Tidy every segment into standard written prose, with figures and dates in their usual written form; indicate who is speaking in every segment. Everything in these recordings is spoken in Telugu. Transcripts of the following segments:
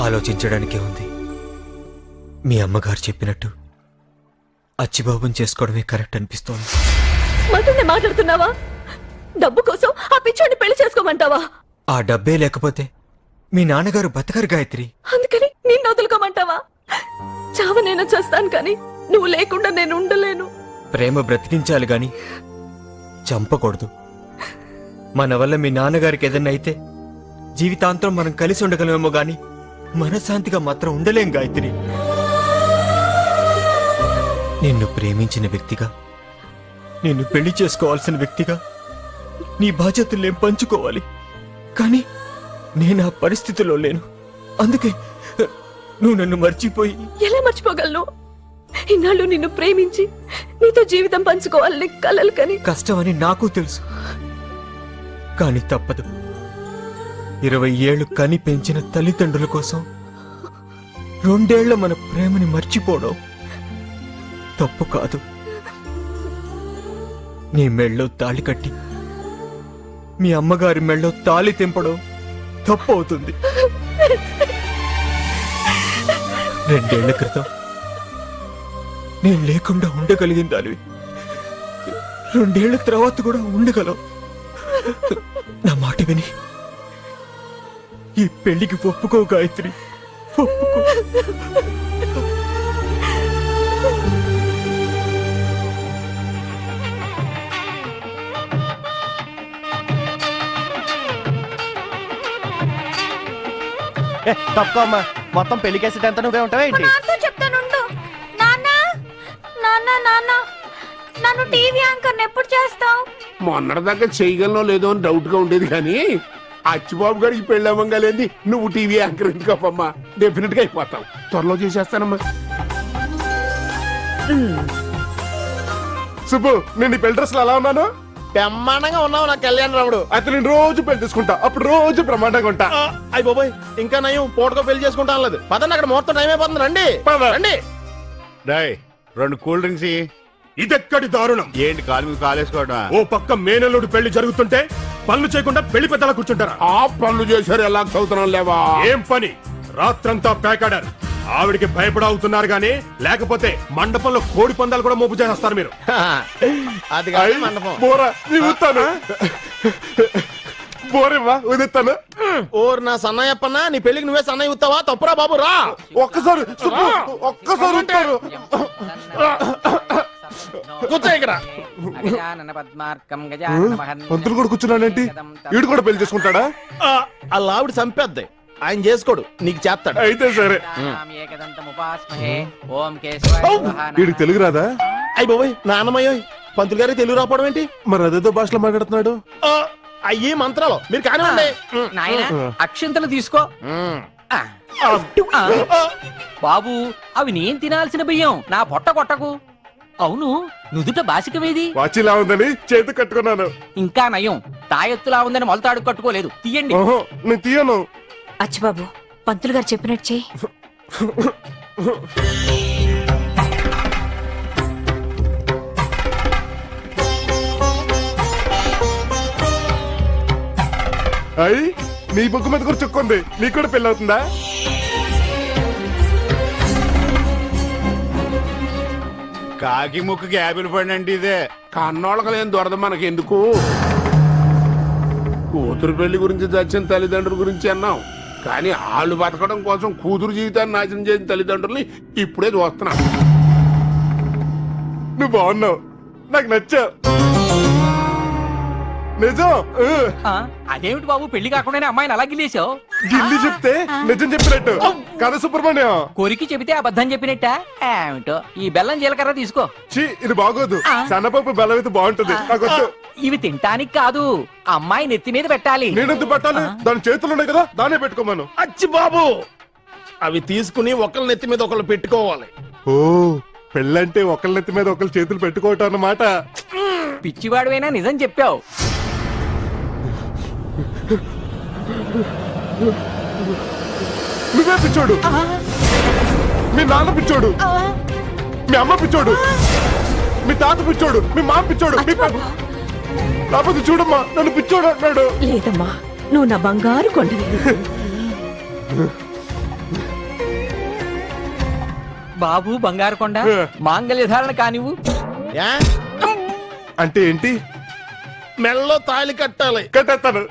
Speaker 1: ఆలోచించడానికే ఉంది. మీ అమ్మగారు చెప్పినట్టు అచ్చిబాబుని చేసుకోవడమే కరెక్ట్ అనిపిస్తోంది.
Speaker 2: మాటనే మాట్లాడుతున్నావా? డబ్బు కోసం ఆ పిచ్చోడిని పెళ్లి చేసుకోమంటావా?
Speaker 1: ఆ డబ్బే లేకపోతే మీ నాన్నగారు బతకరు గాయత్రి.
Speaker 2: అందుకని నిన్ను వదులుకోమంటావా? చావనైనా చేస్తాను కానీ నువ్వు లేకుండా నేను ఉండలేను.
Speaker 1: ప్రేమ బ్రతికించాలి గాని చంపకూడదు. మన వల్ల మీ నాన్నగారికి ఏదన్నా అయితే జీవితాంతం మనం కలిసి ఉండగలమేమో గాని మనశ్శాంతిగా మాత్రం ఉండలేం గాయత్రి. నిన్ను ప్రేమించిన వ్యక్తిగా, నిన్ను పెళ్లి చేసుకోవాల్సిన వ్యక్తిగా నీ బాధ్యతల్ని పంచుకోవాలి. కానీ నేను ఆ పరిస్థితిలో లేను. అందుకే నువ్వు నన్ను మర్చిపోయి.
Speaker 2: ఎలా మర్చిపోగలను? ఇన్నాళ్ళు నిన్ను ప్రేమించి నీతో జీవితం పంచుకోవాలని కలలు కని.
Speaker 1: కష్టమని నాకు తెలుసు, కానీ తప్పదు. 20 ఏళ్లు కని పెంచిన తల్లిదండ్రుల కోసం 2 ఏళ్ల మన ప్రేమని మర్చిపోవడం తప్పు కాదు. నీ మెళ్ళో తాళి కట్టి మీ అమ్మగారి మెళ్ళో తాళి తెంపడం తప్పు అవుతుంది. 2 ఏళ్ల క్రితం నేను లేకుండా ఉండగలిగిన దానివి 2 ఏళ్ల తర్వాత కూడా ఉండగలవు. నా మాట విని ఈ పెళ్లికి ఒప్పుకో గాయత్రి, ఒప్పుకో.
Speaker 3: తప్ప అమ్మా, మొత్తం పెళ్లి కేసెట్ ఎంత నువ్వే ఉంటావా ఏంటి?
Speaker 4: చెప్తానుండు. నాన్న నాన్న నాన్న నన్ను టీవీ యాంకర్ ఎప్పుడు చేస్తావు?
Speaker 5: మొన్నటిదాకా చేయగలనో లేదో అని డౌట్ గా ఉండేది, కానీ అచ్చిబాబు గారికి పెళ్లి అవ్వగలేంది నువ్వు టీవీ యాంకర్ ఎందుకమ్మా? డెఫినెట్ గా అయిపోతావు. త్వరలో చేసేస్తానమ్మా. సుబ్బు, నేను ఈ పెళ్లి డ్రెస్ లో ఎలా ఉన్నాను?
Speaker 3: బ్రహ్మాండంగా ఉన్నావు నా కళ్యాణ రాముడు.
Speaker 5: అయితే నేను రోజు పెళ్లి తీసుకుంటా, అప్పుడు రోజు బ్రహ్మాండంగా ఉంటా.
Speaker 3: అయ్యి బాబోయ్, ఇంకా నయం పూటకో పెళ్లి చేసుకుంటాను లేదు. పదండి, అక్కడ ముహూర్తం టైం అయిపోతుంది. రండి రండి.
Speaker 6: Die 2 cool drinks.
Speaker 5: ఇదెక్కడి దారుణం!
Speaker 6: ఏంటి కాలు మీద కాలేసుకోవడం?
Speaker 5: ఓ పక్క మేనల్లుడు పెళ్లి జరుగుతుంటే పనులు చేయకుండా పెళ్లి పెద్దలా కూర్చుంటారా? ఆ పనులు చేశారు, ఎలా చదువుతున్నాం లేవా? ఏం పని? రాత్రంతా పేకాడారు. ఆవిడికి భయపడవుతున్నారు గానీ, లేకపోతే మండపంలో కోడి పందాలు కూడా మోపు చేస్తారు మీరు.
Speaker 3: అది మండపం.
Speaker 5: బోరేవా ఉదెత్తాను.
Speaker 3: ఓరు నా సన్నయ్యప్పన్నా, నీ పెళ్లికి నువ్వే సన్నయ్య ఉత్తావా? తప్పురా బాబు, రా
Speaker 5: ఒక్కసారి
Speaker 3: కూర్చో ఇక్కడ.
Speaker 5: పంతులు కూడా కూర్చున్నాడేంటి? వీడు కూడా పెళ్లి చేసుకుంటాడా?
Speaker 3: ఆ లావిడ చంపేద్ది, ఆయన చేసుకోడు, నీకు చేస్తాడు.
Speaker 5: అయితే సరే. వీడికి తెలుగు రాదా?
Speaker 3: అయ్యి బాబోయ్, నాన్నమయ్యో, పంతులు గారికి తెలుగు రాపడం ఏంటి?
Speaker 5: మరి అదేదో భాషలో మాట్లాడుతున్నాడు.
Speaker 3: అయ్యి మంత్రాలు మీరు కానివ్వండి.
Speaker 7: అక్షంతలు తీసుకో బాబు. అవి నేను తినాల్సిన బియ్యం, నా పొట్ట కొట్టకు. అవును, నుదుట బాసికమేది?
Speaker 5: వాచిలా ఉందని చేతి కట్టుకున్నాను.
Speaker 7: ఇంకా నయం, తాయెత్తులా ఉందని మొలతాడు కట్టుకోలేదు. తీయండి.
Speaker 5: నేను తీయను.
Speaker 2: అచ్చిబాబు, పంతులు గారు చెప్పినట్టు చెయ్యి.
Speaker 5: అయ్యి నీ బుక్ మీద కూడా చుక్కుంది. నీకు కూడా పెళ్లి అవుతుందా?
Speaker 6: కాకి ముక్కుకి యాపిల్ పడినండి. ఇదే
Speaker 5: కన్నోళ్ళకి లేని దొరద మనకి ఎందుకు? కూతురు పెళ్లి గురించి చచ్చిన తల్లిదండ్రుల గురించి అన్నాం, కానీ వాళ్ళు బతకడం కోసం కూతురు జీవితాన్ని నాశనం చేసిన తల్లిదండ్రుల్ని ఇప్పుడే చూస్తున్నా. నువ్వు బాగున్నావు, నాకు నచ్చావు. నిజం.
Speaker 7: అదేమిటి బాబు, పెళ్లి కాకుండానే అమ్మాయిని అలా గిల్లేశావు?
Speaker 5: గిల్లి చెప్తే నిజం చెప్పినట్టు కదా సుబ్రహ్మణ్యం?
Speaker 7: కొరికి చెబితే అబద్ధం చెప్పినట్ట ఏమిటో. ఈ బెల్లం జీలకర్ర తీసుకో.
Speaker 5: ఇది బాగోదు. సన్నపప్పు బెల్లం అయితే బాగుంటుంది.
Speaker 7: ఇవి తింటానికి కాదు, అమ్మాయి నెత్తి మీద పెట్టాలి.
Speaker 5: నేనెందుకు పెట్టాలి? దాని చేతులు ఉన్నాయి కదా, దానే పెట్టుకోమను.
Speaker 3: అచ్చి బాబు, అవి తీసుకుని ఒకళ్ళ నెత్తి మీద ఒకళ్ళు పెట్టుకోవాలి.
Speaker 5: ఓ, పెళ్ళంటే ఒకళ్ళ నెత్తి మీద ఒకళ్ళు చేతులు పెట్టుకోవటం అన్నమాట.
Speaker 7: పిచ్చివాడువైనా నిజం చెప్పావు.
Speaker 5: నువ్వే పిచ్చోడు, మీ నాన్న పిచ్చోడు, మీ అమ్మ పిచ్చోడు, మీ తాత పిచ్చోడు, మీ మామ పిచ్చోడు. కాకపోతే చూడమ్మా, నన్ను పిచ్చోడు అంటున్నాడు.
Speaker 2: లేదమ్మా, నువ్వు నా బంగారు కొండవి.
Speaker 7: బాబు బంగారు కొండ మాంగళ్య ధారణ కానివ్వు.
Speaker 3: ఏ?
Speaker 5: అంటే ఏంటి?
Speaker 3: మెల్లో తాళి కట్టాలి.
Speaker 5: కట్టేస్తాను.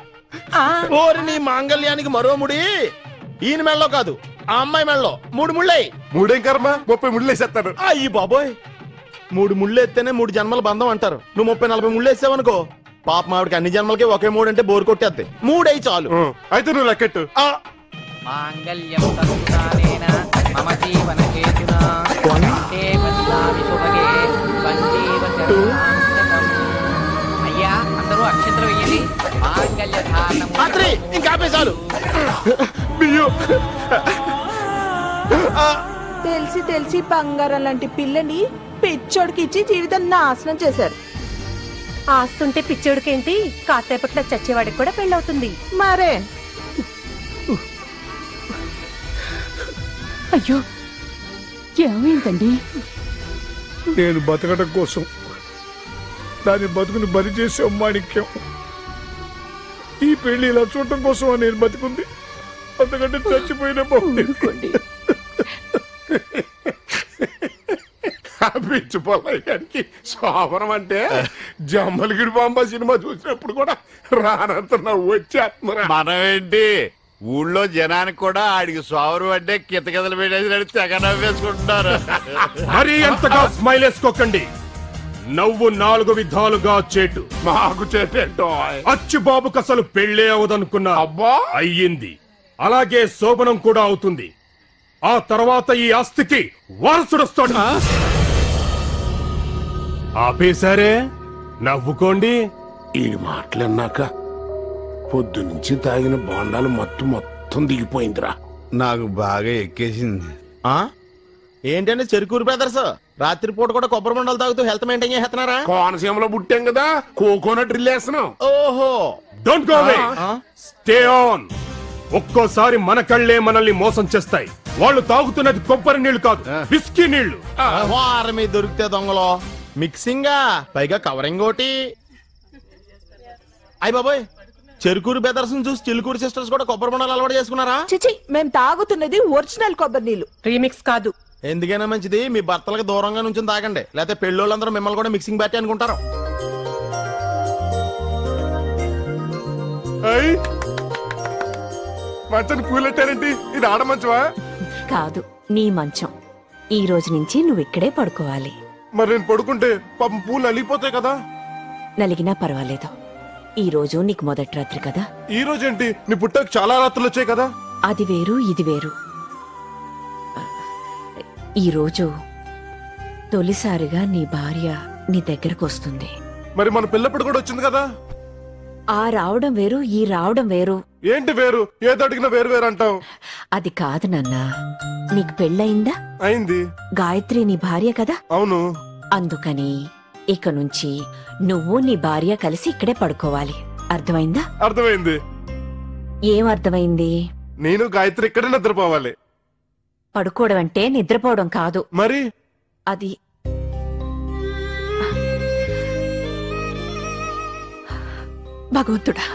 Speaker 3: ఓరి నీ మాంగళ్యానికి మరో ముడి ఈయన మెళ్ళో కాదు, ఆ అమ్మాయి మెళ్ళో 3 ముళ్ళయి.
Speaker 5: 3 కర్మ 30 ముళ్ళేసేస్తాను.
Speaker 3: అయ్యి బాబోయ్, 3 ముళ్ళు ఎత్తేనే 3 జన్మల బంధం అంటారు. నువ్వు 30-40 ముళ్ళు వేసావనుకో, పాప మావిడికి అన్ని జన్మలకి ఒకే 3 అంటే బోరు కొట్టేద్ది. 3 అయి చాలు.
Speaker 5: అయితే నువ్వు లెక్కెట్టు.
Speaker 7: మాంగళ్యం తత్తునానేన మమ జీవన హేతునా కంఠే బధ్నామి శుభగే వందేవ శరణాగతం. అయ్యా అందరూ అక్షంతలు వేయండి. మాంగళ్య ధారణము.
Speaker 3: రాత్రి ఇంకా ఆపే చాలు.
Speaker 8: తెలిసి తెలిసి బంగారం లాంటి పిల్లని పిచ్చోడికి ఇచ్చి జీవితం నాశనం చేశారు.
Speaker 2: ఆస్తుంటే పిచ్చోడికేంటి, కాసేపట్లో చచ్చేవాడికి కూడా పెళ్ళవుతుంది.
Speaker 8: మరే
Speaker 2: అయ్యో ఏమైందండి?
Speaker 9: నేను బతకడం కోసం దాని బతుకుని బలి చేసే మాణిక్యం. ఈ పెళ్లి ఇలా చూడటం కోసం నేను బతుకుంది, అంతకంటే చచ్చిపోయిన బాగుంది.
Speaker 5: పిచ్చిపోలయ్యానికి శోభనం అంటే జమ్మలగిడి బాంబా సినిమా చూసినప్పుడు కూడా రానంత నవ్వు వచ్చేస్తున్నా.
Speaker 6: మనం ఏంటి ఊళ్ళో జనానికి కూడా ఆడికి సోవరు అంటే కితకితలు పెట్టేసి తెగ నవ్వేసుకుంటున్నారు.
Speaker 5: మరి ఎంతగా స్మైల్ వేసుకోకండి. నవ్వు 4 విధాలుగా చేటు. మాకు చేటేంటో అచ్చుబాబుకి అసలు పెళ్ళే అవదనుకున్నా. అబ్బా అయ్యింది. అలాగే శోభనం కూడా అవుతుంది. ఆ తర్వాత ఈ ఆస్తికి వారసుడొస్తాడు. ఆపేశారే, నవ్వుకోండి.
Speaker 10: ఈ మాటలన్నాక పొద్దు నుంచి తాగిన బోండాలు మొత్తం దిగిపోయిందిరా.
Speaker 6: నాకు బాగా ఎక్కేసింది.
Speaker 3: ఏంటంటే చెరుకూరు బ్రదర్స్ రాత్రిపూట కూడా కొబ్బరి మండలు తాగుతూ హెల్త్ మెయింటైన్ చేస్తున్నారా?
Speaker 10: కోనసీమలో పుట్టాం కదా, కోకోనట్ డ్రిల్ వేస్తున్నాం.
Speaker 3: ఓహో,
Speaker 5: don't go away, stay on. ఒక్కోసారి మన కళ్ళే మనల్ని మోసం చేస్తాయి. వాళ్ళు తాగుతున్నది కొబ్బరి నీళ్లు కాదు, విస్కీ నీళ్లు.
Speaker 3: వారం మీద దొరికితే దొంగలో మిక్సింగ్, పైగా కవరింగ్ ఒకటి. అయ్య బాబోయ్, చెరుకూరు బ్రదర్స్ చూసి చిలుకూరు సిస్టర్స్ కూడా కొబ్బరి మండలు అలవాటు చేసుకున్నారా?
Speaker 8: చిచి, మేము తాగుతున్నది ఒరిజినల్ కొబ్బరి నీళ్లు,
Speaker 2: రీమిక్స్ కాదు.
Speaker 3: ఎందుకైనా మంచిది మీ భర్తలకు దూరంగా నుంచి తాగండి, లేకపోతే పెళ్ళోళ్ళందరూ మిమ్మల్ని కూడా మిక్సింగ్ బ్యాటి అనుకుంటారు.
Speaker 5: మంచాన్ని పూలెట్టారేంటి? ఇది ఆడ మంచమా?
Speaker 2: కాదు, నీ మంచం. ఈ రోజు నుంచి నువ్వు ఇక్కడే పడుకోవాలి.
Speaker 5: మరి నేను పడుకుంటే పాపం పూలు నలిగిపోతాయి కదా.
Speaker 2: నలిగినా పర్వాలేదు, ఈ రోజు నీకు మొదటి రాత్రి కదా.
Speaker 5: ఈ రోజేంటి, నీ పుట్టకు చాలా రాత్రులు వచ్చాయి కదా.
Speaker 2: అది వేరు ఇది వేరు. ఈ రోజు తొలిసారిగా నీ భార్య నీ దగ్గరకు వస్తుంది.
Speaker 5: మరి మన పిల్లప్పుడు కూడా వచ్చింది కదా.
Speaker 2: ఆ రావడం వేరు, ఈ రావడం వేరు.
Speaker 5: ఏంటి వేరు? ఏది అడిగినా వేరు వేరు అంటావు.
Speaker 2: అది కాదు నాన్నా, నీకు పెళ్ళయిందా?
Speaker 5: అయింది.
Speaker 2: గాయత్రి నీ భార్య కదా.
Speaker 5: అవును.
Speaker 2: అందుకని ఇక నుంచి నువ్వు నీ భార్య కలిసి ఇక్కడే పడుకోవాలి. అర్థమైందా?
Speaker 5: అర్థమైంది.
Speaker 2: ఏం అర్థమైంది?
Speaker 5: నేను గాయత్రి ఇక్కడే నిద్రపోవాలి.
Speaker 2: పడుకోవడం అంటే నిద్రపోవడం కాదు.
Speaker 5: మరి
Speaker 2: అది భగవంతుడా,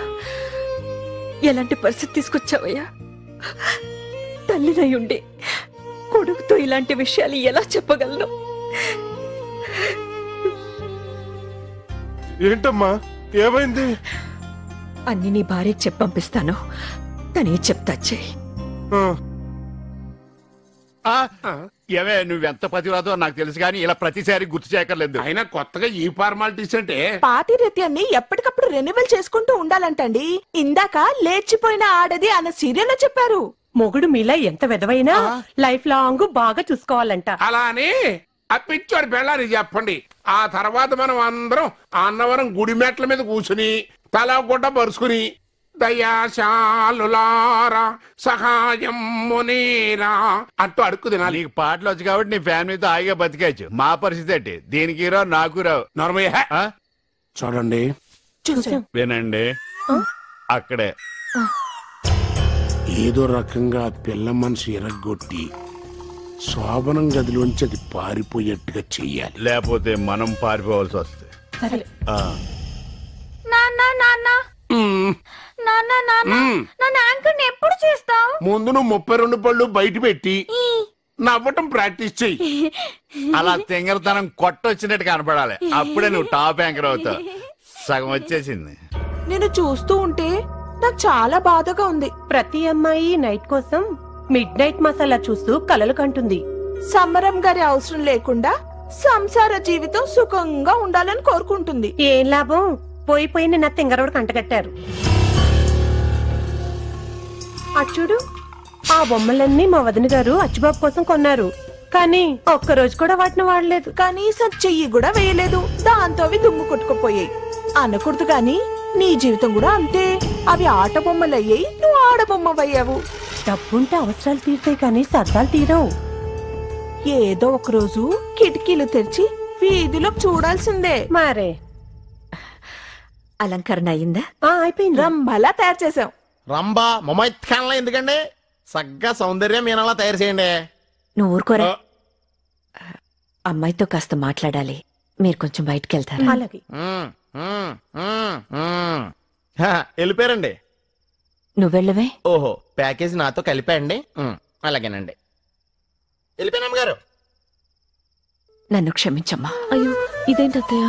Speaker 2: ఎలాంటి పరిస్థితి తీసుకొచ్చావయ్యా? తల్లినయుండి కొడుకుతో ఇలాంటి విషయాలు ఎలా చెప్పగలను?
Speaker 5: ఏంటమ్మా, ఏమైంది?
Speaker 2: అన్ని నీ భార్యకి చెప్పంపిస్తాను, తనే చెప్తా. చెయ్యి.
Speaker 6: ఏవే, నువ్వెంత పతివ్రతో నాకు తెలుసు కానీ ఇలా ప్రతిసారి గుర్తు చేయక్కర్లేదు.
Speaker 10: అయినా కొత్తగా ఈ ఫార్మాలిటీస్ అంటే
Speaker 8: పాతిరత్యాన్ని ఎప్పటికప్పుడు రెన్యువల్ చేసుకుంటూ ఉండాలంటండి. ఇందాక లేచిపోయిన ఆడది అన్న సీరియల్లో చెప్పారు.
Speaker 2: మొగుడు మీలా ఎంత విధవైనా లైఫ్ లాంగ్ బాగా చూసుకోవాలంట.
Speaker 10: అలా అని ఆ పిచ్చోడి పెళ్ళాని చెప్పండి. ఆ తర్వాత మనం అందరం అన్నవరం గుడి మెట్ల మీద కూర్చుని తల గుడ్డ పరుచుకుని దయాశాలులారా సహాయం మునీరా అంటూ అడుక్కు తినాలి.
Speaker 6: నీకు పాటలు వచ్చు కాబట్టి నీ ఫ్యామిలీతో హాయిగా బతికేయచ్చు. మా పరిస్థితి ఏంటి? దీనికి రావు, నాకు రావు.
Speaker 10: నర్మయ్య చూడండి,
Speaker 6: వినండి, అక్కడే
Speaker 10: ఏదో రకంగా పిల్ల మనసు ఎరగొట్టి శోభనం గదిలోంచి అది పారిపోయేట్టుగా చెయ్యాలి.
Speaker 6: లేకపోతే మనం పారిపోవాల్సి వస్తుంది.
Speaker 4: నన్ను ఎప్పుడు చేస్తావు?
Speaker 10: ముందు నువ్వు 32 పళ్ళు బయట పెట్టి నవ్వటం ప్రాక్టీస్ చెయ్యి.
Speaker 6: అలా తింగరతనం కొట్టొచ్చినట్టు కనపడాలి, అప్పుడే నువ్వు టాప్ యాంకర్ అవుతావు. సగం వచ్చేసింది.
Speaker 8: నేను చూస్తూ ఉంటే నాకు చాలా బాధగా ఉంది.
Speaker 11: ప్రతి అమ్మాయి నైట్ కోసం మిడ్ నైట్ మసాలా చూస్తూ కలలు కంటుంది.
Speaker 8: సమరం గారి అవసరం లేకుండా సంసార జీవితం సుఖంగా ఉండాలని కోరుకుంటుంది.
Speaker 11: ఏం లాభం, పోయి నిన్న తింగరవుడు కంటగట్టారు. అచ్చుడు, ఆ బొమ్మలన్నీ మా వదిన గారు అచ్చుబాబు కోసం కొన్నారు, కానీ ఒక్కరోజు కూడా వాటిని వాడలేదు.
Speaker 8: కనీసం చెయ్యి కూడా వేయలేదు. దాంతో అవి దుమ్ము కొట్టుకుపోయాయి. అనకూడదు గాని నీ జీవితం కూడా అంతే. అవి ఆట బొమ్మలయ్యాయి, నువ్వు ఆడబొమ్మవయ్యావు.
Speaker 11: డబ్బుంటే అవసరాలు తీరుతాయి కానీ సరదాలు తీరవు.
Speaker 8: ఏదో ఒకరోజు కిటికీలు తెరిచి వీధిలో చూడాల్సిందే.
Speaker 11: మరే
Speaker 2: అలంకరణ అయిందా?
Speaker 11: అయిపోయింది.
Speaker 8: రంభలా తయారు చేసాం.
Speaker 3: రంబా మొమైత్ ఖాన్లా ఎందుకండి? సగ్గా సౌందర్యం మీనలా తయారు చేయండి.
Speaker 2: నువ్వు ఊరుకోరా. అమ్మాయితో కాస్త మాట్లాడాలి, మీరు కొంచెం బయటికి వెళ్తారా?
Speaker 11: అలాగే.
Speaker 3: వెళ్ళిపోయారండి.
Speaker 2: నువ్వెళ్ళవే.
Speaker 3: ఓహో, ప్యాకేజ్ నాతో కలిపాయండి. అలాగేనండి, వెళ్ళిపోయాను గారు.
Speaker 2: నన్ను క్షమించమ్మా. అయ్యో, ఇదేంటత్తయ్య?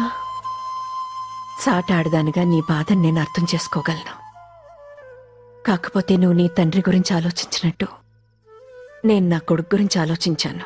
Speaker 2: సాట ఆడదానిగా నీ బాధను నేను అర్థం చేసుకోగలను. కాకపోతే నువ్వు నీ తండ్రి గురించి ఆలోచించినట్టు నేను నా కొడుకు గురించి ఆలోచించాను.